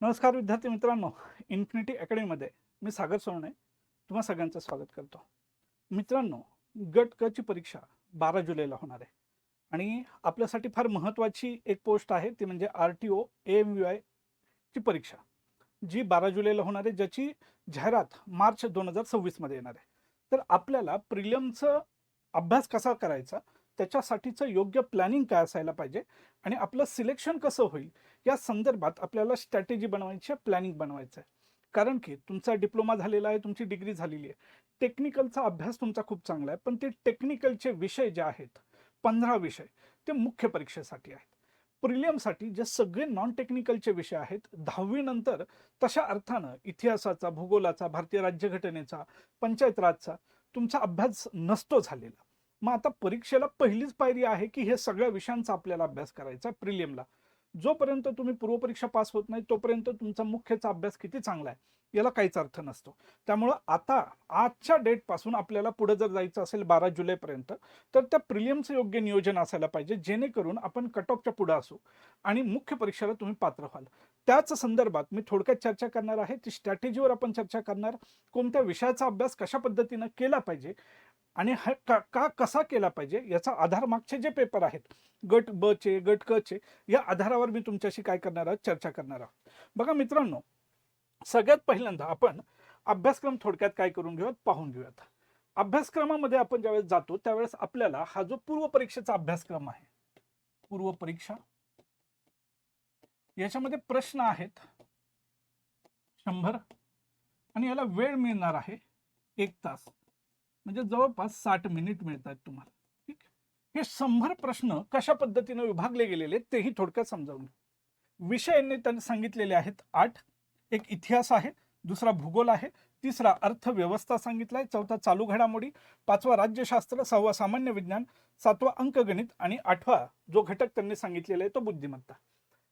नमस्कार विद्यार्थी मित्रांनो, इन्फिनिटी अकॅडमीमध्ये मी सागर सोनवणे तुम्हा सगळ्यांचं स्वागत करतो. मित्रांनो, गट क ची परीक्षा 12 जुलैला होणार आहे आणि आपल्यासाठी फार महत्त्वाची एक पोस्ट आहे, ती म्हणजे RTO AMVI ची परीक्षा, जी 12 जुलैला होणार आहे, ज्याची जाहिरात मार्च 2026 मध्ये येणार आहे. तर आपल्याला प्रिलिमचं अभ्यास कसा करायचा, त्याच्यासाठीचं योग्य प्लॅनिंग काय असायला पाहिजे आणि आपलं सिलेक्शन कसं होईल या संदर्भात आपल्याला स्ट्रॅटेजी बनवायची आहे, प्लॅनिंग बनवायचं आहे. कारण की तुमचा डिप्लोमा झालेला आहे, तुमची डिग्री झालेली आहे. टेक्निकलचा अभ्यास तुमचा खूप चांगला आहे, पण ते टेक्निकलचे विषय जे आहेत 15 विषय ते मुख्य परीक्षेसाठी आहेत. प्रिलियमसाठी जे सगळे नॉन टेक्निकलचे विषय आहेत 10वी नंतर तशा अर्थानं इतिहासाचा, भूगोलाचा, भारतीय राज्यघटनेचा, पंचायत राजचा तुमचा अभ्यास नसतो झालेला. मग आता परीक्षेला पहिलीच पायरी आहे की हे सगळ्या विषयांचा आपल्याला अभ्यास करायचा प्रिलियमला. जोपर्यंत तुम्ही पूर्वपरीक्षा पास होत नाही तोपर्यंत तुमचा मुख्यचा अभ्यास किती चांगला आहे याला काहीच अर्थ नसतो. त्यामुळं आता आजच्या डेटपासून आपल्याला पुढे जर जायचं असेल 12 जुलैपर्यंत, तर त्या प्रिलियमचं योग्य नियोजन असायला पाहिजे, जेणेकरून आपण कट ऑफच्या पुढे असू आणि मुख्य परीक्षेला तुम्ही पात्र व्हाल. त्याच संदर्भात मी थोडक्यात चर्चा करणार आहे. ती स्ट्रॅटेजीवर आपण चर्चा करणार, कोणत्या विषयाचा अभ्यास कशा पद्धतीनं केला पाहिजे आणि हा का कसा केला पाहिजे याचा आधार मागचे जे पेपर आहेत गट ब चे, गट क चे, या आधारावर मी तुमच्याशी काय करणार आहोत, चर्चा करणार आहोत. बघा मित्रांनो, सगळ्यात पहिल्यांदा आपण अभ्यासक्रम थोडक्यात काय करून घेऊयात, पाहून घेऊयात. अभ्यासक्रमामध्ये आपण ज्यावेळेस जातो त्यावेळेस आपल्याला हा जो पूर्व परीक्षेचा अभ्यासक्रम आहे, पूर्व परीक्षा, याच्यामध्ये प्रश्न आहेत 100 आणि याला वेळ मिळणार आहे 1 तास, म्हणजे जवळपास 60 मिनिट मिळतात तुम्हाला. ठीक. हे 100 प्रश्न कशा पद्धतीने विभागले गेलेले तेही थोडक्यात समजावून. विषयांनी त्यांनी सांगितलेले आहेत 8. एक इतिहास आहे, दुसरा भूगोल आहे, तिसरा अर्थव्यवस्था सांगितलाय, चौथा चालू घडामोडी, पाचवा राज्यशास्त्र, सहावा सामान्य विज्ञान, सातवा अंकगणित आणि आठवा जो घटक त्यांनी सांगितलेला आहे तो बुद्धिमत्ता.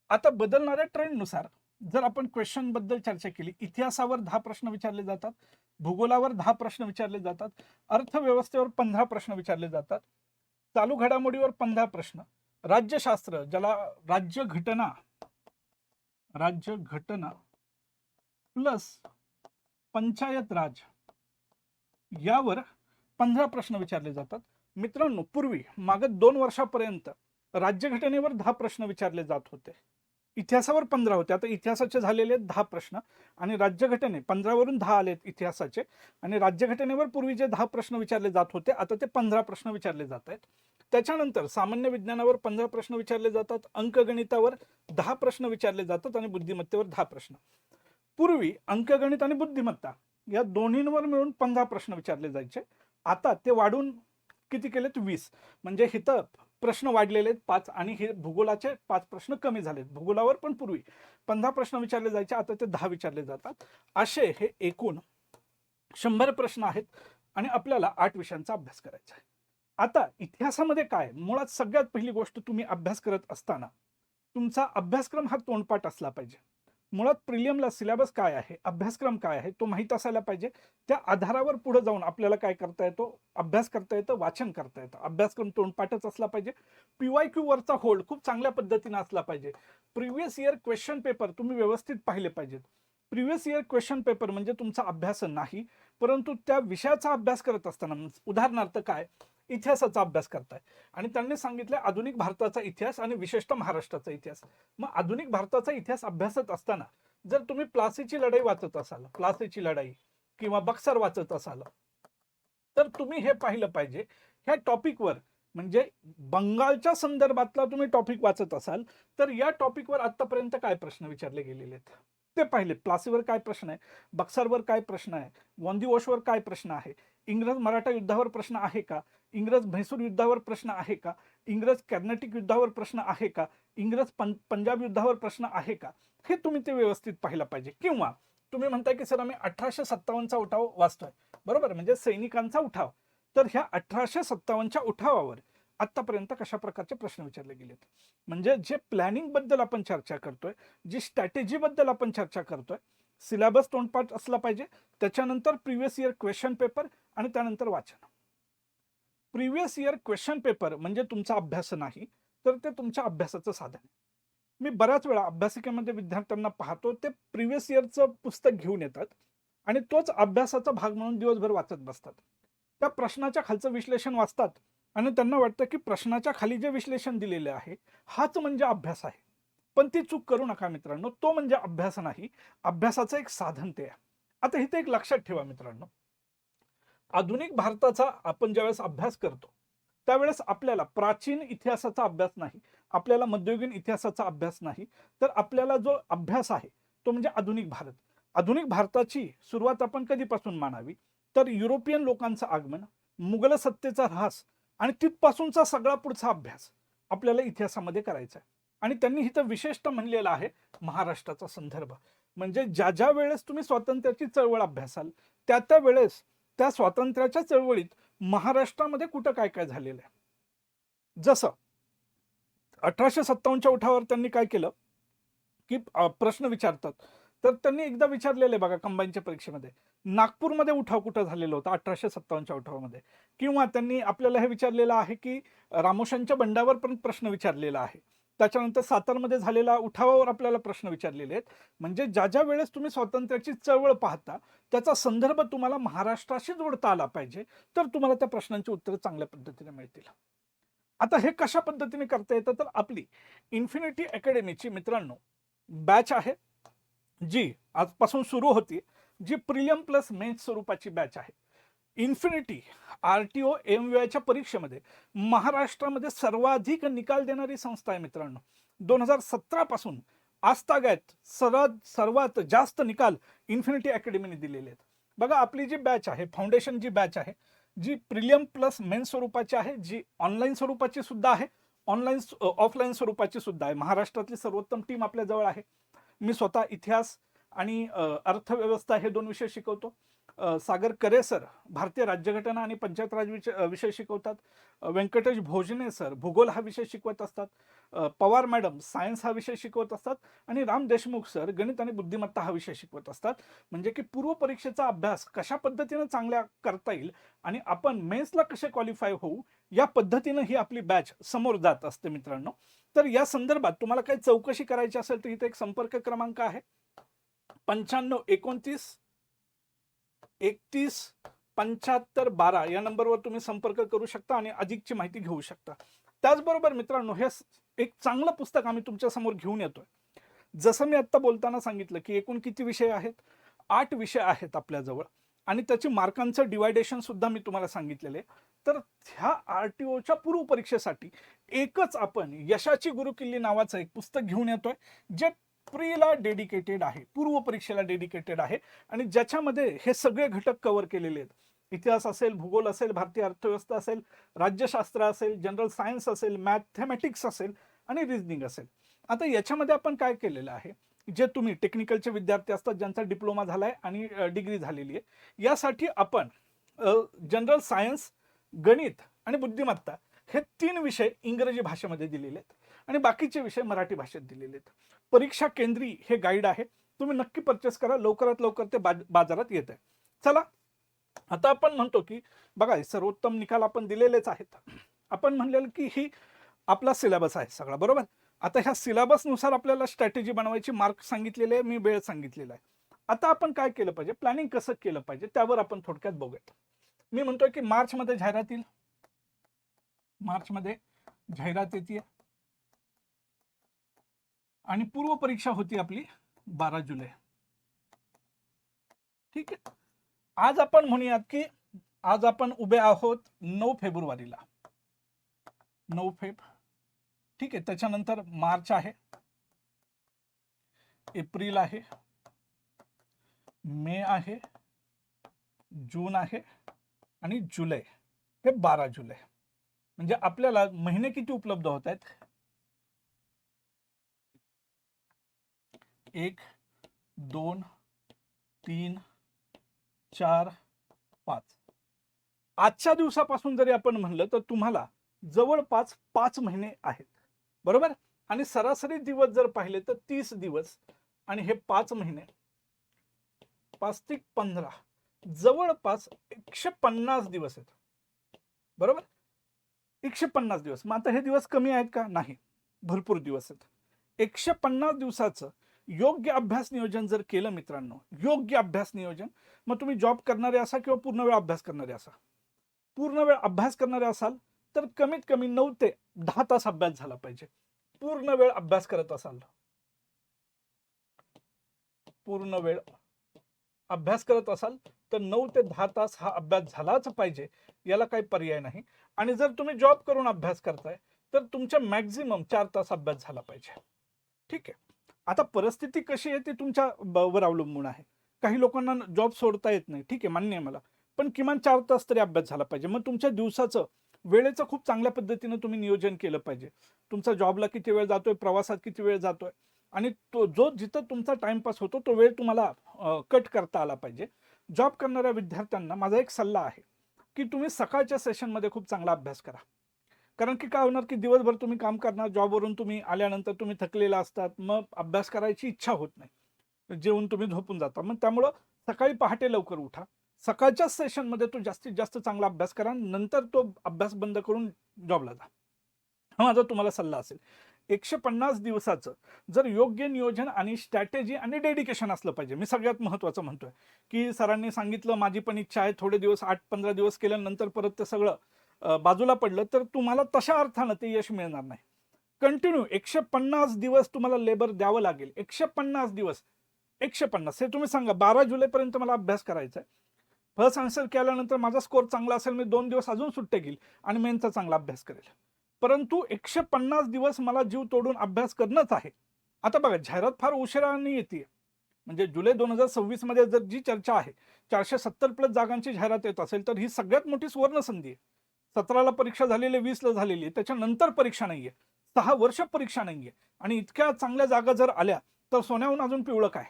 आता बदलणाऱ्या ट्रेंडनुसार जर आपण क्वेश्चन बद्दल चर्चा केली, इतिहासावर 10 प्रश्न विचारले जातात, भूगोलावर 10 प्रश्न विचारले जातात, अर्थव्यवस्थेवर 15 प्रश्न विचारले जातात, चालू घडामोडीवर 15 प्रश्न, राज्यशास्त्र ज्याला राज्यघटना प्लस पंचायत राज यावर 15 प्रश्न विचारले जातात. मित्रांनो, पूर्वी मागे 2 वर्षापर्यंत राज्यघटनेवर 10 प्रश्न विचारले जात होते, इतिहासावर 15 होते. आता इतिहासाचे झालेले 10 प्रश्न आणि राज्यघटने 15 वरून 10 आलेत इतिहासाचे, आणि राज्यघटनेवर पूर्वी जे 10 प्रश्न विचारले जात होते आता ते 15 प्रश्न विचारले जात आहेत. त्याच्यानंतर सामान्य विज्ञानावर 15 प्रश्न विचारले जातात, अंकगणितावर 10 प्रश्न विचारले जातात आणि बुद्धिमत्तेवर 10 प्रश्न. पूर्वी अंकगणित आणि बुद्धिमत्ता या दोन्हींवर मिळून 15 प्रश्न विचारले जायचे. आता ते वाढून किती केलेत, 20. म्हणजे इथं प्रश्न वाढलेले आहेत 5 आणि हे भूगोलाचे 5 प्रश्न कमी झालेत. भूगोलावर पण पूर्वी 15 प्रश्न विचारले जायचे, आता ते 10 विचारले जातात. असे हे एकूण 100 प्रश्न आहेत आणि आपल्याला 8 विषयांचा अभ्यास करायचा आहे. आता इतिहासामध्ये काय, मुळात सगळ्यात पहिली गोष्ट, तुम्ही अभ्यास करत असताना तुमचा अभ्यासक्रम हा तोंडपाठ असला पाहिजे. मुळात प्रिलियमला सिलेबस काय आहे, अभ्यासक्रम काय आहे तो माहीत असायला पाहिजे. त्या आधारावर पुढे जाऊन आपल्याला काय करता येतो, अभ्यास करता येतं, वाचन करता येतं. अभ्यासक्रम तोंडपाठच असला पाहिजे. PYQ वरचा होल्ड खूप चांगल्या पद्धतीने असला पाहिजे. प्रिव्हियस इयर क्वेश्चन पेपर तुम्ही व्यवस्थित पाहिले पाहिजेत. प्रिव्हियस इयर क्वेश्चन पेपर म्हणजे तुमचा अभ्यास नाही, परंतु त्या विषयाचा अभ्यास करत असताना, उदाहरणार्थ काय, इतिहासाचा अभ्यास करताय आणि त्यांनी सांगितलं आधुनिक भारताचा इतिहास आणि विशेषतः महाराष्ट्राचा इतिहास. मग आधुनिक भारताचा इतिहास अभ्यासत असताना जर तुम्ही प्लासीची लढाई वाचत असाल, प्लासीची लढाई किंवा बक्सर वाचत असाल, तर तुम्ही हे पाहिलं पाहिजे ह्या टॉपिकवर, म्हणजे बंगालच्या संदर्भातला तुम्ही टॉपिक वाचत असाल तर या टॉपिकवर आतापर्यंत काय प्रश्न विचारले गेलेले आहेत ते पाहिले. प्लासीवर काय प्रश्न आहे, बक्सरवर काय प्रश्न आहे, वॉन्दिवॉशवर काय प्रश्न आहे, इंग्रज मराठा युद्धावर प्रश्न आहे का, इंग्रज म्हैसूर युद्धावर प्रश्न आहे का, इंग्रज कर्नाटिक युद्धावर प्रश्न आहे का, इंग्रज पंजाब युद्धावर प्रश्न आहे का, हे तुम्ही ते व्यवस्थित पाहिलं पाहिजे. किंवा तुम्ही म्हणताय की सर आम्ही 1857चा उठाव वाचतोय, बरोबर, म्हणजे सैनिकांचा उठाव, तर ह्या 1857च्या उठावावर आतापर्यंत कशा प्रकारचे प्रश्न विचारले गेलेत. म्हणजे जे प्लॅनिंग बद्दल आपण चर्चा करतोय, जी स्ट्रॅटेजी बद्दल आपण चर्चा करतोय, सिलेबस तोंडपाठ असला पाहिजे, त्याच्यानंतर प्रिव्हियस इयर क्वेश्चन पेपर आणि त्यानंतर वाचन. प्रिव्हियस इयर क्वेश्चन पेपर म्हणजे तुमचा अभ्यास नाही, तर ते तुमच्या अभ्यासाचं साधन आहे. मी बऱ्याच वेळा अभ्यासिकेमध्ये विद्यार्थ्यांना पाहतो, ते प्रिव्हियस इयरचं पुस्तक घेऊन येतात आणि तोच अभ्यासाचा भाग म्हणून दिवसभर वाचत बसतात. त्या प्रश्नाच्या खालचं विश्लेषण वाचतात आणि त्यांना वाटतं की प्रश्नाच्या खाली जे विश्लेषण दिलेले आहे हाच म्हणजे अभ्यास आहे. पण ती चूक करू नका मित्रांनो, तो म्हणजे अभ्यास नाही, अभ्यासाचं एक साधन ते आहे. आता इथे एक लक्षात ठेवा मित्रांनो, आधुनिक भारताचा आपण ज्यावेळेस अभ्यास करतो त्यावेळेस आपल्याला प्राचीन इतिहासाचा अभ्यास नाही, आपल्याला मध्ययुगीन इतिहासाचा अभ्यास नाही, तर आपल्याला जो अभ्यास आहे तो म्हणजे आधुनिक भारत. आधुनिक भारताची सुरुवात आपण कधीपासून मानावी, तर युरोपियन लोकांचं आगमन, मुघल सत्तेचा ऱ्हास आणि तिथपासूनचा सगळा पुढचा अभ्यास आपल्याला इतिहासामध्ये करायचा आहे. आणि त्यांनी इथं विशेषतः म्हणलेलं आहे महाराष्ट्राचा संदर्भ. म्हणजे ज्या ज्या वेळेस तुम्ही स्वातंत्र्याची चळवळ अभ्यासाल त्या त्या वेळेस त्या स्वातंत्र्याच्या चळवळीत महाराष्ट्रामध्ये कुठं काय काय झालेलं आहे. जसं 1857च्या उठावावर त्यांनी काय केलं की प्रश्न विचारतात, तर त्यांनी एकदा विचारलेलं आहे बघा कंबाईनच्या परीक्षेमध्ये, नागपूरमध्ये उठाव कुठं झालेला होता 1857च्या उठावामध्ये. किंवा त्यांनी आपल्याला हे विचारलेलं आहे की रामोशांच्या बंडावर पण प्रश्न विचारलेला आहे. त्याच्यानंतर सातारमध्ये झालेला उठावावर आपल्याला प्रश्न विचारलेले आहेत. म्हणजे ज्या ज्या वेळेस तुम्ही स्वातंत्र्याची चळवळ पाहता त्याचा संदर्भ तुम्हाला महाराष्ट्राशी जोडता आला पाहिजे, तर तुम्हाला त्या प्रश्नांची उत्तरं चांगल्या पद्धतीने मिळतील. आता हे कशा पद्धतीने करता येतं, तर आपली इन्फिनिटी अकॅडमीची मित्रांनो बॅच आहे जी आजपासून सुरू होती, जी प्रिलियम प्लस मेन्स स्वरूपाची बॅच आहे. इन्फिनिटी RTO MVIच्या परीक्षेमध्ये महाराष्ट्रामध्ये सर्वाधिक निकाल देणारी संस्था आहे मित्रांनो. 2017 पासून आजतागायत सर्वात जास्त निकाल इन्फिनिटी अकॅडमीने दिलेले आहेत. बघा आपली जी बॅच आहे, फाउंडेशन जी बॅच आहे, जी प्रिलियम प्लस मेन्स स्वरूपाची आहे, जी ऑनलाईन स्वरूपाची सुद्धा आहे, ऑफलाईन स्वरूपाची सुद्धा आहे. महाराष्ट्रातली सर्वोत्तम टीम आपल्या जवळ आहे. मी स्वतः इतिहास आणि अर्थव्यवस्था हे 2 विषय शिकवतो. सागर करे सर भारतीय राज्यघटना आणि पंचायत राज विषय शिकवतात. व्यंकटेश भोजने सर भूगोल हा विषय शिकवत असतात. पवार मॅडम सायन्स हा विषय शिकवत असतात आणि राम देशमुख सर गणित आणि बुद्धिमत्ता हा विषय शिकवत असतात. म्हणजे की पूर्व परीक्षेचा अभ्यास कशा पद्धतीने चांगल्या करता येईल आणि आपण मेन्सला कसे क्वालिफाय होऊ या पद्धतीनं ही आपली बॅच समोर जात असते मित्रांनो. तर या संदर्भात तुम्हाला काही चौकशी करायची असेल तर इथे एक संपर्क क्रमांक आहे 9529 31 75 12 या नंबरवर तुम्ही संपर्क करू शकता आणि अधिकची माहिती घेऊ शकता. त्याचबरोबर मित्रांनो, हे एक चांगलं पुस्तक आम्ही तुमच्या समोर घेऊन येतोय. जसं मी आता बोलताना सांगितलं की एकूण किती विषय आहेत, 8 विषय आहेत आपल्याजवळ आणि त्याची मार्कांचं डिवायडेशन सुद्धा मी तुम्हाला सांगितलेले. तर ह्या RTOच्या पूर्व परीक्षेसाठी एकच आपण यशाची गुरुकिल्ली नावाचं एक पुस्तक घेऊन येतोय, जे प्रीला डेडिकेटेड आहे, पूर्व परीक्षेला डेडिकेटेड आहे आणि ज्याच्यामध्ये हे सगळे घटक कव्हर केलेले आहेत. इतिहास असेल, भूगोल असेल, भारतीय अर्थव्यवस्था असेल, राज्यशास्त्र असेल, जनरल सायन्स असेल, मॅथमॅटिक्स असेल आणि रिझनिंग असेल. आता याच्यामध्ये आपण काय केलेलं आहे, जे तुम्ही टेक्निकलचे विद्यार्थी असतात ज्यांचा डिप्लोमा झालाय आणि डिग्री झालेली आहे, यासाठी आपण जनरल सायन्स, गणित आणि बुद्धिमत्ता हे 3 विषय इंग्रजी भाषेमध्ये दिलेले आहेत आणि बाकीचे विषय मराठी भाषेत दिलेले आहेत. परीक्षा केंद्री हे गाईड आहे, तुम्ही नक्की परचेस करा, लवकरात लवकर ते बाजारात येत आहे. चला आता आपण म्हणतो की बघा सर्वोत्तम निकाल आपण दिलेलेच आहेत. आपण म्हणलेलं की ही आपला सिलेबस आहे सगळा, बरोबर. आता ह्या सिलेबसनुसार आपल्याला स्ट्रॅटेजी बनवायची, मार्क सांगितलेले आहे, मी वेळ सांगितलेला आहे. आता आपण काय केलं पाहिजे, प्लॅनिंग कसं केलं पाहिजे त्यावर आपण थोडक्यात बघूयात. मी म्हणतोय की मार्चमध्ये जाहिरात येईल, मार्चमध्ये जाहिरात येते आणि पूर्व परीक्षा होती आपली 12 जुलै. ठीक आहे. आज आपण म्हणूयात की आज आपण उभे आहोत 9 फेब्रुवारीला, 9 फेब. ठीक आहे. त्याच्यानंतर मार्च आहे, एप्रिल आहे, मे आहे, जून आहे आणि जुलै हे 12 जुलै. म्हणजे आपल्याला महिने किती उपलब्ध होत आहेत, 1 2 3 4 5. आजच्या दिवसापासून जरी आपण म्हणलं तर तुम्हाला जवळपास 5 महिने आहेत, बरोबर. आणि सरासरी दिवस जर पाहिले तर 30 दिवस आणि हे 5 महिने 5 ते 15 जवळपास 150 दिवस आहेत, बरोबर. 150 दिवस. मग आता हे दिवस कमी आहेत का, नाही, भरपूर दिवस आहेत. 150 दिवसाचं योग्य अभ्यास नियोजन जर केलं मित्रांनो, योग्य अभ्यास नियोजन, मग तुम्ही जॉब करणारे असा किंवा पूर्ण वेळ अभ्यास करणारे असा, पूर्ण वेळ अभ्यास करणारे असाल तर कमीत कमी 9 ते 10 तास अभ्यास झाला पाहिजे. पूर्ण वेळ अभ्यास करत असाल, पूर्ण वेळ अभ्यास करत असाल तर 9 ते 10 तास हा अभ्यास झालाच पाहिजे, याला काही पर्याय नाही. आणि जर तुम्ही जॉब करून अभ्यास करताय तर तुमच्या मॅक्झिमम 4 तास अभ्यास झाला पाहिजे. ठीक आहे. आता परिस्थिती कशी आहे ती तुमच्या वर अवलंबून आहे. काही लोकांना जॉब सोडता येत नाही, ठीक आहे, मान्य आहे मला, पण किमान 4 तास तरी अभ्यास झाला पाहिजे. मग तुमच्या दिवसाचं वेळेचं खूप चांगल्या पद्धतीने तुम्ही नियोजन केलं पाहिजे. तुमचा जॉबला किती वेळ जातोय, प्रवासात किती वेळ जातोय, आणि तो जो जिथं तुमचा टाइमपास होतो तो वेळ तुम्हाला कट करता आला पाहिजे. जॉब करणाऱ्या विद्यार्थ्यांना माझा एक सल्ला आहे की तुम्ही सकाळच्या सेशनमध्ये खूप चांगला अभ्यास करा. कारण की काय होणार की दिवसभर तुम्ही काम करणार, जॉबवरून तुम्ही आल्यानंतर तुम्ही थकलेला असतात, मग अभ्यास करायची इच्छा होत नाही, जेवून तुम्ही झोपून जाता. मग त्यामुळं सकाळी पहाटे लवकर उठा, सकाळच्याच सेशनमध्ये तो जास्तीत जास्त चांगला अभ्यास करा, नंतर तो अभ्यास बंद करून जॉबला जा. हा माझा तुम्हाला सल्ला असेल. 150 दिवसाचं जर योग्य नियोजन आणि स्ट्रॅटेजी आणि डेडिकेशन असलं पाहिजे. मी सगळ्यात महत्त्वाचं म्हणतोय की सरांनी सांगितलं, माझी पण इच्छा आहे, थोडे दिवस 8-15 दिवस केल्यानंतर परत ते सगळं बाजूला पडलं तर तुम्हाला तशा अर्थानं ते यश मिळणार नाही. कंटिन्यू 150 दिवस तुम्हाला लेबर द्यावं लागेल. 150 दिवस, 150 हे तुम्ही सांगा 12 जुलैपर्यंत मला अभ्यास करायचा आहे. फर्स्ट आन्सर केल्यानंतर माझा स्कोर चांगला असेल, मी 2 दिवस अजून सुट्टे घेईल आणि मेनचा चांगला अभ्यास करेल. परंतु 150 दिवस मला जीव तोडून अभ्यास करणंच आहे. आता बघा, जाहिरात फार उशिराने येते. म्हणजे जुलै 2026 मध्ये जर जी चर्चा आहे, 470 प्लस जागांची जाहिरात येत असेल तर ही सगळ्यात मोठी सुवर्ण संधी आहे. 17ला परीक्षा झालेली, 20ला झालेली, त्याच्यानंतर परीक्षा नाहीये, 6 वर्ष परीक्षा नाहीये, आणि इतक्या चांगल्या जागा जर आल्या तर सोन्याहून अजून पिवळं काय,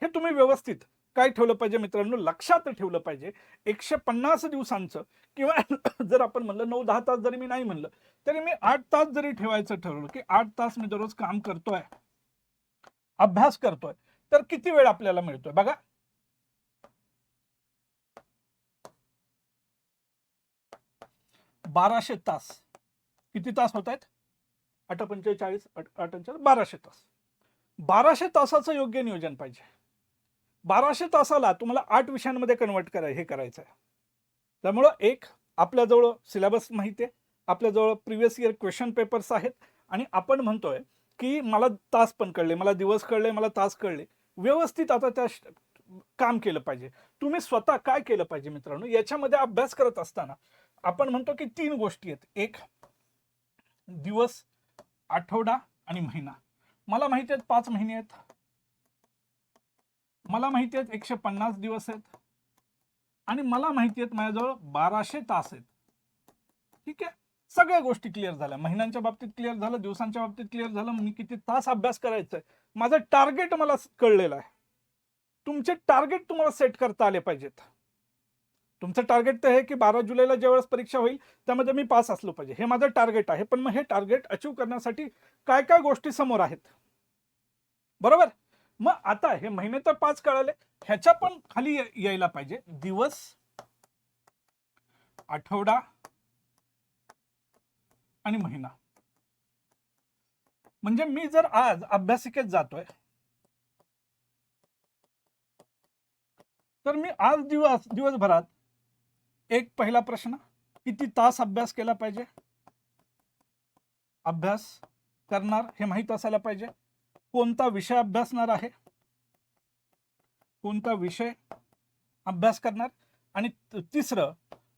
हे तुम्ही व्यवस्थित काय ठेवलं पाहिजे मित्रांनो, लक्षात ठेवलं पाहिजे. 150 दिवसांचं किंवा जर आपण म्हणलं 9-10 तास जरी मी नाही म्हणलं तरी मी 8 तास जरी ठेवायचं ठरवलं की 8 तास मी दररोज काम करतोय, अभ्यास करतोय, तर किती वेळ आपल्याला मिळतोय बघा. 1200 तास. किती तास होत आहेत? 8-45, 1200 तास. 1200 तासाचं योग्य नियोजन पाहिजे. 1200 तासाला तुम्हाला 8 विषयांमध्ये कन्वर्ट हे करायचं आहे. त्यामुळं एक, आपल्याजवळ सिलेबस माहिती आहे, आपल्याजवळ प्रिव्हियस इयर क्वेश्चन पेपर्स आहेत, आणि आपण म्हणतोय की मला तास पण कळले, मला दिवस कळले, मला तास कळले. व्यवस्थित आता त्या काम केलं पाहिजे. तुम्ही स्वतः काय केलं पाहिजे मित्रांनो, याच्यामध्ये अभ्यास करत असताना आपण म्हणतो की 3 गोष्टी आहेत. एक, दिवस, आठवडा आणि महिना. मला माहिती आहेत 5 महिने आहेत, मला माहिती आहेत 150 दिवस आहेत, आणि मला माहिती आहेत माझ्याजवळ 1200 तास आहेत. ठीक आहे, सगळ्या गोष्टी क्लिअर झाल्या. महिन्यांच्या बाबतीत क्लिअर झालं, दिवसांच्या बाबतीत क्लिअर झालं, मी किती तास अभ्यास करायचा आहे, माझं टार्गेट मला कळलेलं आहे. तुमचे टार्गेट तुम्हाला सेट करता आले पाहिजेत. तुमचं टार्गेट तर आहे की 12 जुलैला ज्यावेळेस परीक्षा होईल त्यामध्ये मी पास असलो पाहिजे, हे माझं टार्गेट आहे. पण मग हे टार्गेट अचीव करण्यासाठी काय काय गोष्टी समोर आहेत, बरोबर? मग आता हे महिने तर 5 कळाले, ह्याच्या पण खाली यायला पाहिजे दिवस, आठवडा आणि महिना. म्हणजे मी जर आज अभ्यासिकेत जातोय तर मी आज दिवसभरात एक पहिला प्रश्न, किती तास अभ्यास केला पाहिजे, अभ्यास करणार हे माहित असायला पाहिजे. कोणता विषय अभ्यासणार आहे, कोणता विषय अभ्यास करणार, आणि तिसरं,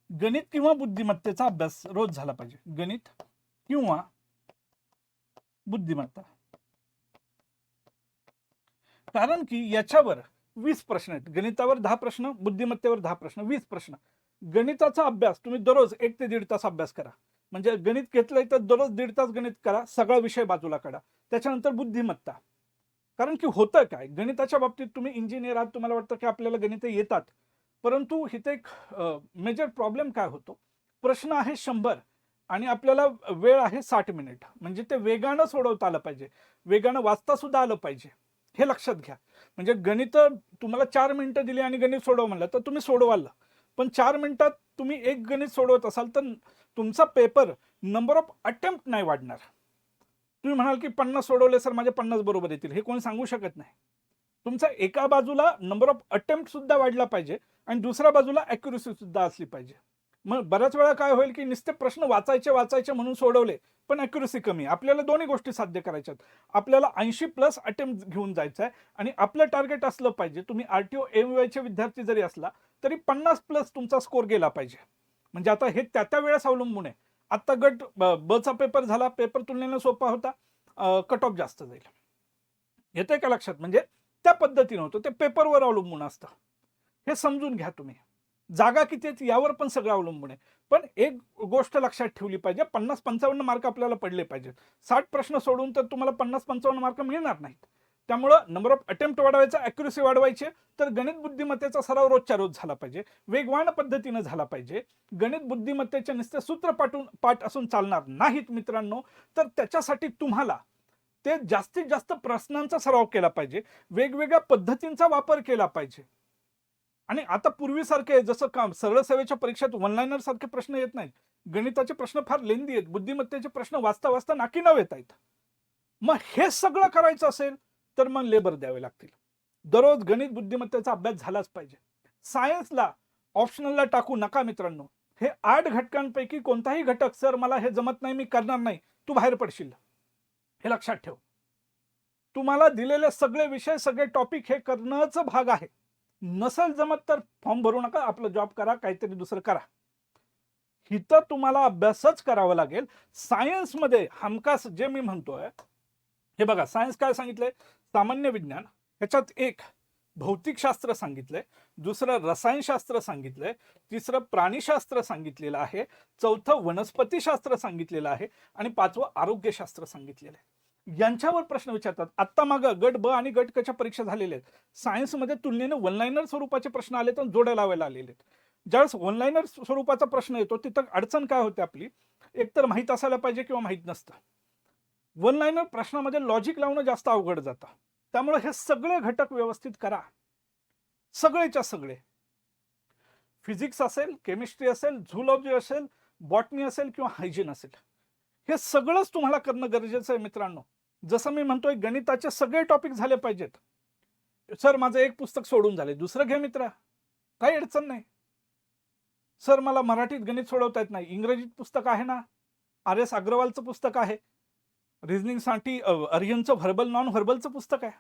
गणित किंवा बुद्धिमत्तेचा अभ्यास रोज झाला पाहिजे. गणित किंवा बुद्धिमत्ता. कारण की याच्यावर 20 प्रश्न आहेत. गणितावर 10 प्रश्न, बुद्धिमत्तेवर 10 प्रश्न, 20 प्रश्न. गणिताचा अभ्यास तुम्ही दररोज 1 ते 1.5 तास अभ्यास करा. म्हणजे गणित घेतलंय तर दररोज 1.5 तास गणित करा, सगळा विषय बाजूला काढा. त्याच्यानंतर बुद्धिमत्ता. कारण की होतं काय, गणिताच्या बाबतीत तुम्ही इंजिनियर आहात, तुम्हाला वाटतं की आपल्याला गणित येतात, परंतु इथे एक मेजर प्रॉब्लेम काय होतो, प्रश्न आहे 100 आणि आपल्याला वेळ आहे 60 मिनिट. म्हणजे ते वेगानं सोडवता आलं पाहिजे, वेगानं वाचता सुद्धा आलं पाहिजे, हे लक्षात घ्या. म्हणजे गणित तुम्हाला 4 मिनिटं दिली आणि गणित सोडव म्हणलं तर तुम्ही सोडवाल, पण 4 मिनिटात तुम्ही एक गणित सोडवत असाल तर तुमचा पेपर नंबर ऑफ अटेम्प्ट नाही वाढणार. तुम्ही म्हणाल की 50 सोडवले सर माझे 50 बरोबर येतील, हे कोणी सांगू शकत नाही. तुमचा एका बाजूला नंबर ऑफ अटेम्प्ट सुद्धा वाढला पाहिजे आणि दुसऱ्या बाजूला ॲक्युरसी सुद्धा असली पाहिजे. मग बऱ्याच वेळा काय होईल की नुसते प्रश्न वाचायचे म्हणून सोडवले, पण ॲक्युरसी कमी. आपल्याला दोन्ही गोष्टी साध्य करायच्यात. आपल्याला 80+ अटेम्प्ट घेऊन जायचं आहे आणि आपलं टार्गेट असलं पाहिजे, तुम्ही RTO MVIचे विद्यार्थी जरी असला तरी 50+ तुमचा स्कोर गेला पाहिजे. म्हणजे आता हे त्या वेळेस अवलंबून आहे. आत्ता गट बचा पेपर झाला, पेपर तुलनेनं सोपा होता, कट ऑफ जास्त जाईल. येतंय का लक्षात? म्हणजे त्या पद्धतीनं होतं, ते पेपरवर अवलंबून असतं. हे समजून घ्या तुम्ही. जागा किती आहेत यावर पण सगळं अवलंबून आहे. पण एक गोष्ट लक्षात ठेवली पाहिजे, 50-55 मार्क आपल्याला पडले पाहिजेत. 60 प्रश्न सोडून तर तुम्हाला 50-55 मार्क मिळणार नाहीत. त्यामुळं नंबर ऑफ अटेम्प्ट वाढवायचा, ॲक्युरसी वाढवायची, तर गणित बुद्धिमत्तेचा सराव रोजच्या रोज झाला पाहिजे. वेगवान पद्धतीनं झाला पाहिजे. गणित बुद्धिमत्तेचे नुसते सूत्र पाठ असून चालणार नाहीत मित्रांनो. तर त्याच्यासाठी तुम्हाला ते जास्तीत जास्त प्रश्नांचा सराव केला पाहिजे, वेगवेगळ्या पद्धतींचा वापर केला पाहिजे. आणि आता पूर्वीसारखे जसं काम सरळ सेवेच्या परीक्षेत वन लाईनर सारखे प्रश्न येत नाहीत. गणिताचे प्रश्न फार लेंदी आहेत. बुद्धिमत्तेचे प्रश्न वाचता वाचता नाकी नऊ येत आहेत. मग हे सगळं करायचं असेल तर मग लेबर द्यावे लागतील. दररोज गणित बुद्धिमत्तेचा अभ्यास झालाच पाहिजे. सायन्सला ऑप्शनलला टाकू नका मित्रांनो. हे 8 घटकांपैकी कोणताही घटक सर मला हे जमत नाही, मी करणार नाही, तू बाहेर पडशील. हे लक्षात ठेव. तुम्हाला दिलेले सगळे विषय, सगळे टॉपिक हे करणंच भाग आहे. नसेल जमत तर फॉर्म भरू नका, आपलं जॉब करा, काहीतरी दुसरं करा. इथं तुम्हाला अभ्यासच करावा लागेल. सायन्समध्ये हमखास जे मी म्हणतोय, हे बघा, सायन्स काय सांगितलंय? सामान्य विज्ञान, ह्याच्यात एक भौतिकशास्त्र सांगितलंय, दुसरं रसायनशास्त्र सांगितलंय, तिसरं प्राणीशास्त्र सांगितलेलं आहे, चौथं वनस्पतीशास्त्र सांगितलेलं आहे आणि पाचवं आरोग्यशास्त्र सांगितलेलं आहे. यांच्यावर प्रश्न विचारतात. आत्ता मागं गट ब आणि गट क च्या परीक्षा झालेल्या आहेत. सायन्समध्ये तुलनेने वन लाईनर स्वरूपाचे प्रश्न आले तर जोड्या लावायला आलेले आहेत. ज्यावेळेस वन लाईनर स्वरूपाचा प्रश्न येतो तिथं अडचण काय होते आपली? एकतर माहीत असायला पाहिजे किंवा माहीत नसतं. वन लाईनर प्रश्नामध्ये लॉजिक लावणं जास्त अवघड जातं. त्यामुळे हे सगळे घटक व्यवस्थित करा. सगळेच्या सगळे. फिजिक्स असेल, केमिस्ट्री असेल, झूलॉजी असेल, बॉटनी असेल किंवा हायजीन असेल, हे सगळंच तुम्हाला करणं गरजेचं आहे मित्रांनो. जसं मी म्हणतोय गणिताचे सगळे टॉपिक झाले पाहिजेत. सर माझं एक पुस्तक सोडून झाले, दुसरं घे मित्रा, काही अडचण नाही. सर मला मराठीत गणित सोडवता येत नाही, इंग्रजीत पुस्तक आहे ना, RS अग्रवालचं पुस्तक आहे, रिझनिंगसाठी अरिहंतचं व्हर्बल नॉन व्हर्बलचं पुस्तक आहे.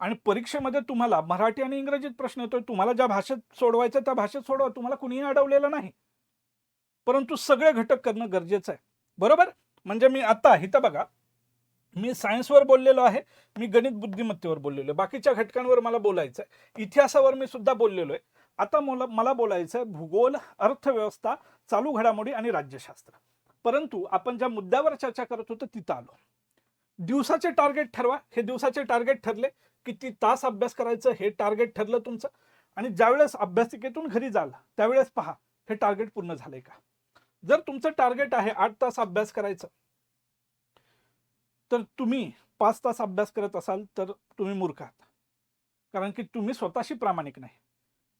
आणि परीक्षेमध्ये तुम्हाला मराठी आणि इंग्रजीत प्रश्न येतोय, तुम्हाला ज्या भाषेत सोडवायचं त्या भाषेत सोडवा, तुम्हाला कुणीही अडवलेलं नाही. परंतु सगळे घटक करणं गरजेचं आहे, बरोबर? म्हणजे मी आता इथं बघा, मी सायन्सवर बोललेलो आहे, मी गणित बुद्धिमत्तेवर बोललेलो आहे, बाकीच्या घटकांवर मला बोलायचं आहे, इतिहासावर मी सुद्धा बोललेलो आहे. आता मला बोलायचं आहे भूगोल, अर्थव्यवस्था, चालू घडामोडी आणि राज्यशास्त्र. परंतु आपण ज्या मुद्द्यावर चर्चा करत होतो तिथं आलो. दिवसाचे टार्गेट ठरवा. हे दिवसाचे टार्गेट ठरले, किती तास अभ्यास करायचं हे टार्गेट ठरलं तुमचं. आणि ज्यावेळेस अभ्यासिकेतून घरी जाल त्यावेळेस पहा हे टार्गेट पूर्ण झालंय का. जर तुमचं टार्गेट आहे 8 तास अभ्यास करायचं, तर तुम्ही 5 तास अभ्यास करत असाल तर तुम्ही मूर्ख आहात. कारण की तुम्ही स्वतःशी प्रामाणिक नाही.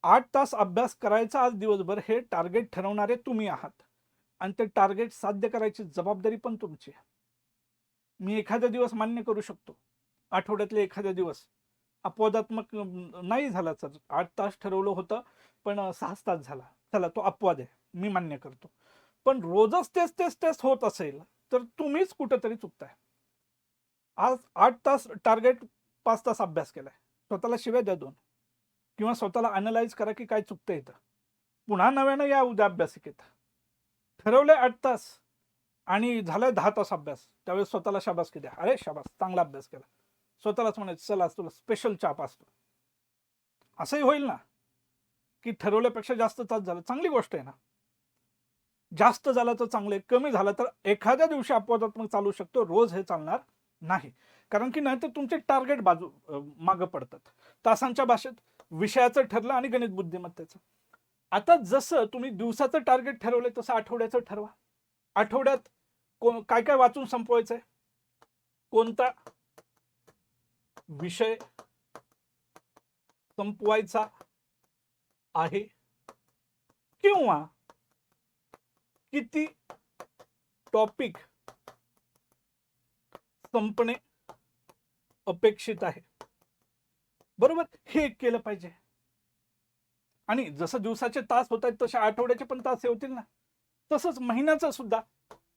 8 तास अभ्यास करायचा आज दिवसभर हे टार्गेट ठरवणारे तुम्ही आहात आणि ते टार्गेट साध्य करायची जबाबदारी पण तुमची आहे. मी एखादा दिवस मान्य करू शकतो, आठवड्यातले एखादा दिवस अपवादात्मक नाही झाला, सर 8 तास ठरवलं होतं पण 6 तास झाला, चला तो अपवाद आहे, मी मान्य करतो. पण रोजच तेच तेच तेच होत असेल तर तुम्हीच कुठेतरी चुकताय. आज 8 तास टार्गेट, 5 तास अभ्यास केलाय, स्वतःला शिव्या द्या 2, किंवा स्वतःला अनलाइज करा की काय चुकतं इथं. पुन्हा नव्यानं या उद्या अभ्यासिकेत. ठरवलंय 8 तास आणि झालाय 10 तास अभ्यास, त्यावेळेस स्वतःला शाबासकी द्या, अरे शाबास चांगला अभ्यास केला. स्वतःलाच म्हणायचं चला तुला स्पेशल चहा पाजतो. असंही होईल ना की ठरवल्यापेक्षा जास्त तास झालं, चांगली गोष्ट आहे ना. जास्त झालं तर चांगलं आहे, कमी झालं तर एखाद्या दिवशी अपवादात्मक चालू शकतो, रोज हे चालणार नाही. कारण की नाहीतर तुमचे टार्गेट मागं पडतात. तासांच्या भाषेत विषयाचं ठरलं आणि गणित बुद्धिमत्तेचं. आता जसं तुम्ही दिवसाचं टार्गेट ठरवलंय तसं आठवड्याचं ठरवा. आठवड्यात काय काय वाचून संपवायचंय, कोणता विषय संपवायचा आहे, किंवा किती टॉपिक संपणे अपेक्षित आहे. बरोबर, हे एक केलं पाहिजे. आणि जसं दिवसाचे तास होत आहेत तसे आठवड्याचे पण तास हे होतील ना. तसंच महिन्याचं सुद्धा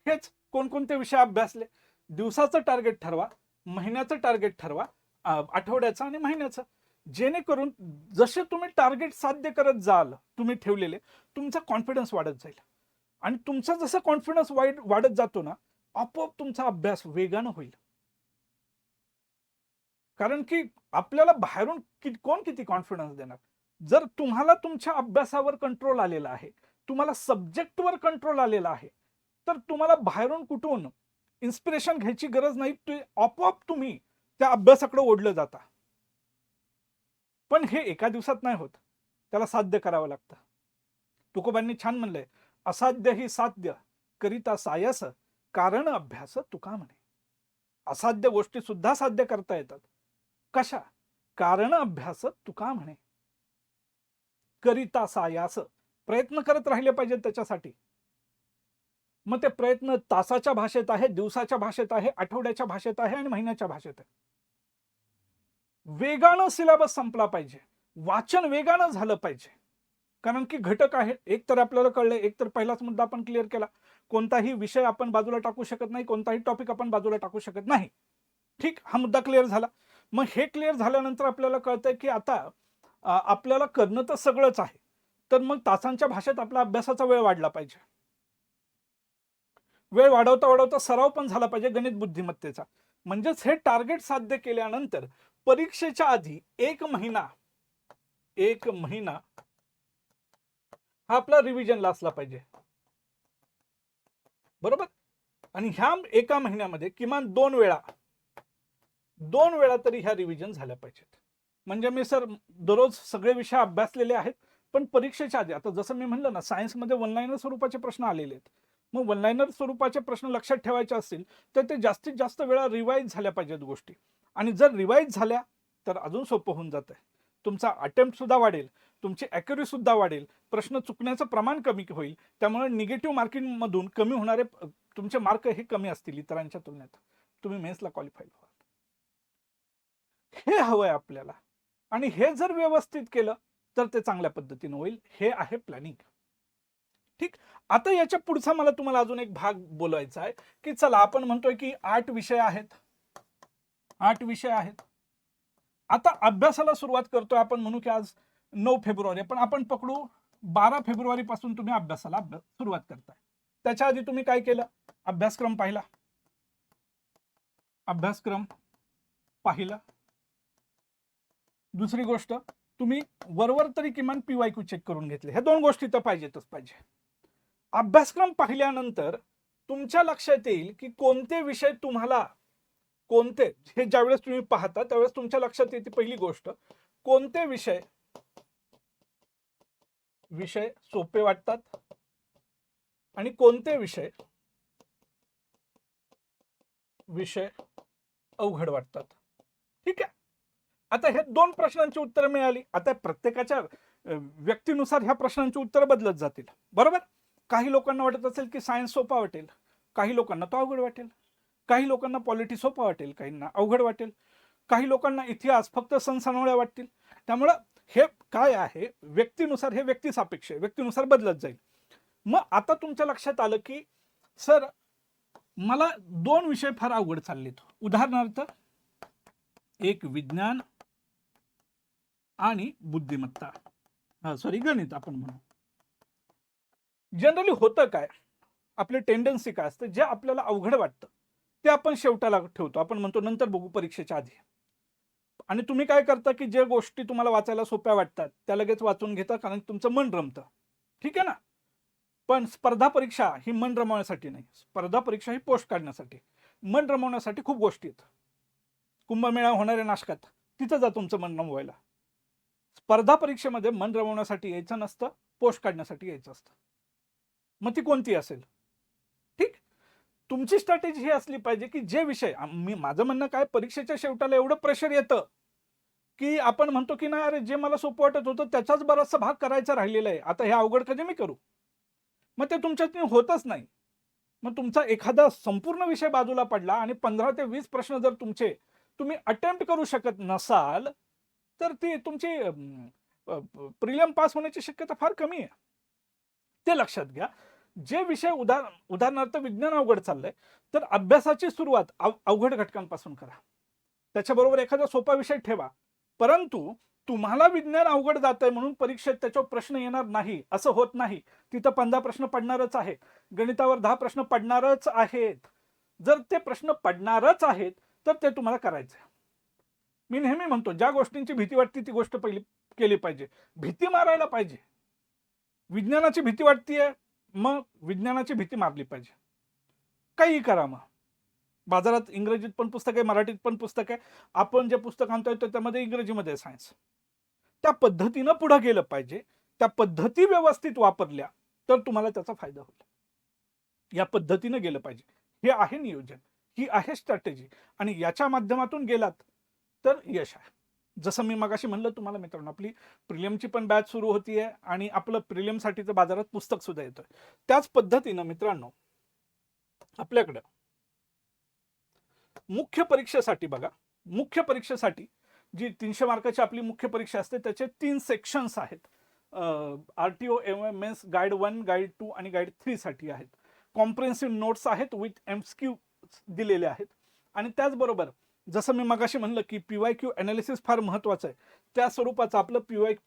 हेच कोणकोणते विषय अभ्यासले, दिवसाचं टार्गेट ठरवा, महिन्याचं टार्गेट ठरवा, आठवड्याचं आणि महिन्याचं. जेणेकरून जसे तुम्ही टार्गेट साध्य करत जाल तुम्ही ठेवलेले, तुमचा कॉन्फिडन्स वाढत जाईल. आणि तुमचा जसा कॉन्फिडन्स वाढत जातो ना, आपोआप तुमचा अभ्यास वेगानं होईल. कारण की आपल्याला बाहेरून कोण किती कॉन्फिडन्स देणार. जर तुम्हाला तुमच्या अभ्यासावर कंट्रोल आलेला आहे, तुम्हाला सब्जेक्टवर कंट्रोल आलेला आहे, तर तुम्हाला बाहेरून कुठून इन्स्पिरेशन घ्यायची गरज नाही. आपोआप तुम्ही त्या अभ्यासाकडे ओढलं जाता. पण हे एका दिवसात नाही होत, त्याला साध्य करावं लागतं. तुकोबांनी छान म्हणलंय, असाध्य ही साध्य करिता सायस, कारण अभ्यास तुका म्हणे. असाध्य गोष्टी सुद्धा साध्य करता येतात. कशा? कारण अभ्यास तुका म्हणे. करिता सायास, प्रयत्न करत राहिले पाहिजे त्याच्यासाठी. मग ते प्रयत्न तासाच्या भाषेत आहे, दिवसाच्या भाषेत आहे, आठवड्याच्या भाषेत आहे आणि महिन्याच्या भाषेत आहे. वेगानं सिलेबस संपला पाहिजे, वाचन वेगानं झालं पाहिजे. कारण की घटक आहे, एक तर आपल्याला कळले, एक तर पहिलाच मुद्दा आपण क्लिअर केला, कोणताही विषय आपण बाजूला टाकू शकत नाही, कोणताही टॉपिक आपण बाजूला टाकू शकत नाही. ठीक, हा मुद्दा क्लिअर झाला. मग हे क्लिअर झाल्यानंतर आपल्याला कळतंय की आता आपल्याला करणं तर सगळंच आहे, तर मग तासांच्या भाषेत आपला अभ्यासाचा वेळ वाढला पाहिजे. वेळ वाढवता वाढवता सराव पण झाला पाहिजे गणित बुद्धिमत्तेचा. म्हणजेच हे टार्गेट साध्य केल्यानंतर परीक्षेच्या आधी एक महिना हा आपला रिव्हिजनला असला पाहिजे. बरोबर. आणि ह्या एका महिन्यामध्ये किमान 2 वेळा तरी ह्या रिव्हिजन झाल्या पाहिजेत. म्हणजे मी सर दररोज सगळे विषय अभ्यासलेले आहेत, पण परीक्षेच्या आधी, आता जसं मी म्हणलं ना, सायन्समध्ये वन लाईनर स्वरूपाचे प्रश्न आलेले आहेत. मग वन लाईनर स्वरूपाचे प्रश्न लक्षात ठेवायचे असतील तर ते जास्तीत जास्त वेळा रिवाईज झाल्या पाहिजेत गोष्टी. आणि जर रिवाईज झाल्या तर अजून सोपं होऊन जात आहे. तुमचा अटेम्प्ट सुद्धा वाढेल, तुमची ॲक्युरेसी सुद्धा वाढेल, प्रश्न चुकण्याचं प्रमाण कमी होईल. त्यामुळे निगेटिव्ह मार्किंग मधून कमी होणारे तुमचे मार्क हे कमी असतील इतरांच्या तुलनेत. तुम्ही मेन्सला क्वालिफाईड व्हाल. हे हवंय आपल्याला. आणि हे जर व्यवस्थित केलं तर ते चांगल्या पद्धतीने होईल. हे आहे प्लॅनिंग. ठीक. आता याच्या पुढचा मला तुम्हाला अजून एक भाग बोलायचा आहे की चला आपण म्हणतोय की 8 विषय आहेत. आता अभ्यासाला सुरुवात करतोय आपण. म्हणू की आज 9 फेब्रुवारी, पण आपण पकडू 12 फेब्रुवारी पासून तुम्ही अभ्यासाला सुरुवात करताय. त्याच्या आधी तुम्ही काय केलं? अभ्यासक्रम पाहिला. दुसरी गोष्ट, तुम्ही वरवर तरी किमान PYQ चेक करून घेतले. हे 2 गोष्टी तर पाहिजेतच पाहिजे. अभ्यासक्रम पाहिल्यानंतर तुमच्या लक्षात येईल की कोणते विषय तुम्हाला, कोणते, हे ज्यावेळेस तुम्ही पाहता त्यावेळेस तुमच्या लक्षात येते पहिली गोष्ट, कोणते विषय सोपे वाटतात आणि कोणते विषय अवघड वाटतात. ठीक आहे. आता हे 2 प्रश्नांची उत्तरं मिळाली. आता प्रत्येकाच्या व्यक्तीनुसार ह्या प्रश्नांची उत्तरं बदलत जातील. बरोबर. काही लोकांना वाटत असेल की सायन्स सोपा वाटेल, काही लोकांना तो अवघड वाटेल, काही लोकांना पॉलिटी सोपा वाटेल, काहींना अवघड वाटेल, काही लोकांना इतिहास फक्त सणसणावळ्या वाटतील. त्यामुळं हे काय आहे, व्यक्तीनुसार, हे व्यक्तिसापेक्ष आहे, व्यक्तीनुसार बदलत जाईल. मग आता तुमच्या लक्षात आलं की सर मला 2 विषय फार अवघड चाललेत. उदाहरणार्थ एक विज्ञान आणि बुद्धिमत्ता, गणित आपण म्हणू. जनरली होतं काय, आपली टेंडन्सी काय असते, जे आपल्याला अवघड वाटतं ते आपण शेवटाला ठेवतो. आपण म्हणतो नंतर बघू परीक्षेच्या आधी. आणि तुम्ही काय करता की जे गोष्टी तुम्हाला वाचायला सोप्या वाटतात त्या लगेच वाचून घेता, कारण तुमचं मन रमतं. ठीक आहे ना. पण स्पर्धा परीक्षा ही मन रमवण्यासाठी नाही. स्पर्धा परीक्षा ही पोस्ट काढण्यासाठी. मन रमवण्यासाठी खूप गोष्टी आहेत. कुंभमेळा होणाऱ्या नाशकात तिथं जा तुमचं मन रमवायला. स्पर्धा परीक्षेमध्ये मन रमवण्यासाठी यायचं नसतं, पोस्ट काढण्यासाठी यायचं असतं. मग ती कोणती असेल. ठीक. तुमची स्ट्रॅटेजी ही असली पाहिजे की जे विषय, माझं म्हणणं काय, परीक्षेच्या शेवटाला एवढं प्रेशर येतं की आपण म्हणतो की नाही, अरे जे मला सोपं वाटत होतं त्याचाच बराचसा भाग करायचा राहिलेला आहे, आता हे अवघड कधी मी करू. मग ते तुमच्यातून होतच नाही. मग तुमचा एखादा संपूर्ण विषय बाजूला पडला आणि 15 ते 20 प्रश्न जर तुम्ही अटेम्प्ट करू शकत नसाल तर ती तुमची प्रिलियम पास होण्याची शक्यता फार कमी आहे. ते लक्षात घ्या. जे विषय उदाहरणार्थ विज्ञान अवघड चाललंय तर अभ्यासाची सुरुवात अवघड घटकांपासून करा. त्याच्याबरोबर एखादा सोपा विषय ठेवा. परंतु तुम्हाला विज्ञान अवघड जातंय म्हणून परीक्षेत त्याच्यावर प्रश्न येणार नाही असं होत नाही. तिथं 15 प्रश्न पडणारच आहे. गणितावर 10 प्रश्न पडणारच आहेत. जर ते प्रश्न पडणारच आहेत तर ते तुम्हाला करायचं. मी नेहमी म्हणतो ज्या गोष्टींची भीती वाटते ती गोष्ट पहिली केली पाहिजे. भीती मारायला पाहिजे. विज्ञानाची भीती वाटतेय मग विज्ञानाची भीती मारली पाहिजे. काही करा. मग बाजारात इंग्रजीत पण पुस्तक आहे, मराठीत पण पुस्तक आहे. आपण जे पुस्तक आणतोय त्यामध्ये इंग्रजीमध्ये सायन्स. त्या पद्धतीनं पुढे गेलं पाहिजे. त्या पद्धती व्यवस्थित वापरल्या तर तुम्हाला त्याचा फायदा होईल. या पद्धतीनं गेलं पाहिजे. हे आहे नियोजन, ही आहे स्ट्रॅटेजी आणि याच्या माध्यमातून गेलात तर यश आहे. जसं मी मगाशी म्हणलं तुम्हाला मित्रांनो, आपली प्रिलियमची पण बॅच सुरू होतीये आणि आपलं प्रिलियमसाठीचं बाजारात पुस्तक सुद्धा येतोय. त्याच पद्धतीनं मित्रांनो आपल्याकडे मुख्य परीक्षेसाठी बघा, मुख्य परीक्षेसाठी जी 300 मार्काची आपली मुख्य परीक्षा असते त्याचे 3 सेक्शन्स आहेत. RTO मेन्स गाईड 1, गाईड 2 आणि गाईड 3 साठी आहेत. कॉम्प्रिहेन्सिव्ह नोट्स आहेत विथ MCQ दिलेले आहेत. आणि त्याचबरोबर जसं मी मगाशी म्हणलं की PYQ अनालिसिस फार महत्वाचं आहे. त्या स्वरूपाचं आपलं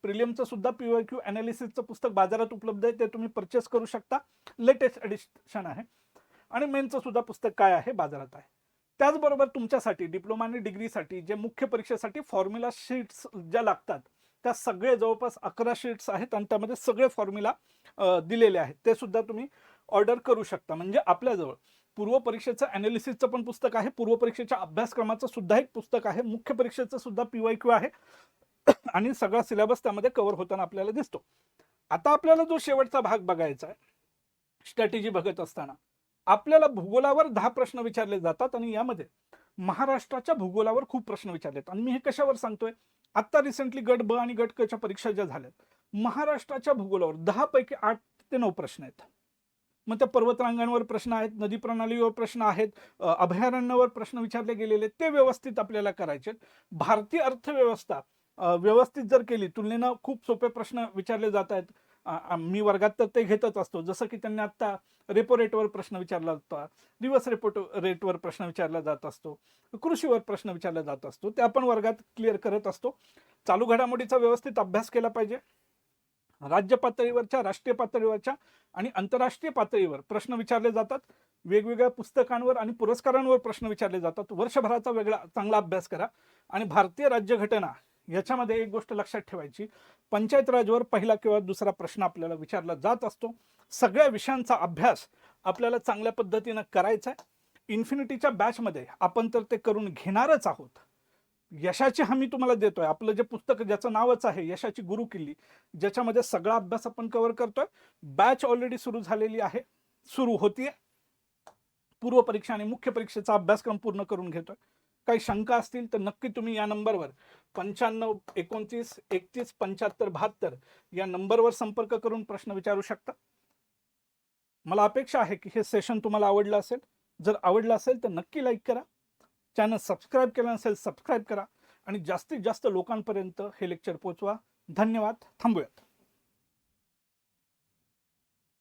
प्रिलियमचं सुद्धा PYQ अनालिसिसचं पुस्तक बाजारात उपलब्ध आहे. ते तुम्ही परचेस करू शकता. लेटेस्ट एडिशन आहे. आणि मेनचं सुद्धा पुस्तक काय आहे बाजारात आहे. त्याचबरोबर तुमच्यासाठी डिप्लोमा आणि डिग्रीसाठी जे मुख्य परीक्षेसाठी फॉर्म्युला शीट्स ज्या लागतात त्या सगळे जवळपास 11 शीट्स आहेत आणि त्यामध्ये सगळे फॉर्म्युला दिलेले आहेत. ते सुद्धा तुम्ही ऑर्डर करू शकता. म्हणजे आपल्याजवळ पूर्व परीक्षेचं अनालिसिसचं पण पुस्तक आहे, पूर्व परीक्षेच्या अभ्यासक्रमाचं सुद्धा एक पुस्तक आहे, मुख्य परीक्षेचं सुद्धा PYQ आहे आणि सगळा सिलेबस त्यामध्ये कव्हर होताना आपल्याला दिसतो. आता आपल्याला जो शेवटचा भाग बघायचा आहे स्ट्रॅटेजी बघत असताना आपल्याला भूगोलावर 10 प्रश्न विचारले जातात आणि यामध्ये महाराष्ट्राच्या भूगोलावर खूप प्रश्न विचारलेत. आणि मी हे कशावर सांगतोय, आता रिसेंटली गट ब आणि गट क च्या परीक्षा ज्या झाल्यात महाराष्ट्राच्या भूगोलावर 10 पैकी 8 ते 9 प्रश्न आहेत. मग त्या पर्वतरांगांवर प्रश्न आहेत, नदी प्रणालीवर प्रश्न आहेत, अभयारण्यावर प्रश्न विचारले गेलेले ते व्यवस्थित आपल्याला करायचे. भारतीय अर्थव्यवस्था व्यवस्थित जर केली तुलनेनं खूप सोपे प्रश्न विचारले जात आहेत. मी वर्गात तर ते घेतच असतो. जसं की त्यांनी आता रेपो रेटवर प्रश्न विचारला होता, रिव्हर्स रेपो रेटवर प्रश्न विचारला जात असतो, कृषीवर प्रश्न विचारला जात असतो. ते आपण वर्गात क्लिअर करत असतो. चालू घडामोडीचा व्यवस्थित अभ्यास केला पाहिजे. राज्य पातळीवरच्या, राष्ट्रीय पातळीवरच्या आणि आंतरराष्ट्रीय पातळीवर प्रश्न विचारले जातात. वेगवेगळ्या पुस्तकांवर आणि पुरस्कारांवर प्रश्न विचारले जातात. वर्षभराचा वेगळा चांगला अभ्यास करा. आणि भारतीय राज्यघटना याच्यामध्ये एक गोष्ट लक्षात ठेवायची, पंचायत राजवर पहिला किंवा दुसरा प्रश्न आपल्याला विचारला जात असतो. सगळ्या विषयांचा अभ्यास आपल्याला चांगल्या पद्धतीनं करायचा आहे. इन्फिनिटीच्या बॅचमध्ये आपण तर ते करून घेणारच आहोत. यशाची हमी तुम्हाला देतोय. आपलं जे पुस्तक ज्याचं नावच आहे यशाची गुरुकिल्ली, ज्याच्यामध्ये सगळा अभ्यास आपण कव्हर करतोय. बॅच ऑलरेडी सुरू झालेली आहे, सुरू होतीये. पूर्व परीक्षा आणि मुख्य परीक्षेचा अभ्यासक्रम पूर्ण करून घेतोय. काही शंका असतील तर नक्की तुम्ही या नंबरवर 95 29 31 75 72 या नंबरवर संपर्क करून प्रश्न विचारू शकता. मला अपेक्षा आहे की हे सेशन तुम्हाला आवडलं असेल. जर आवडलं असेल तर नक्की लाईक करा. चॅनल सबस्क्राईब केलं नसेल सबस्क्राईब करा आणि जास्तीत जास्त लोकांपर्यंत हे लेक्चर पोहोचवा. धन्यवाद. थांबूयात.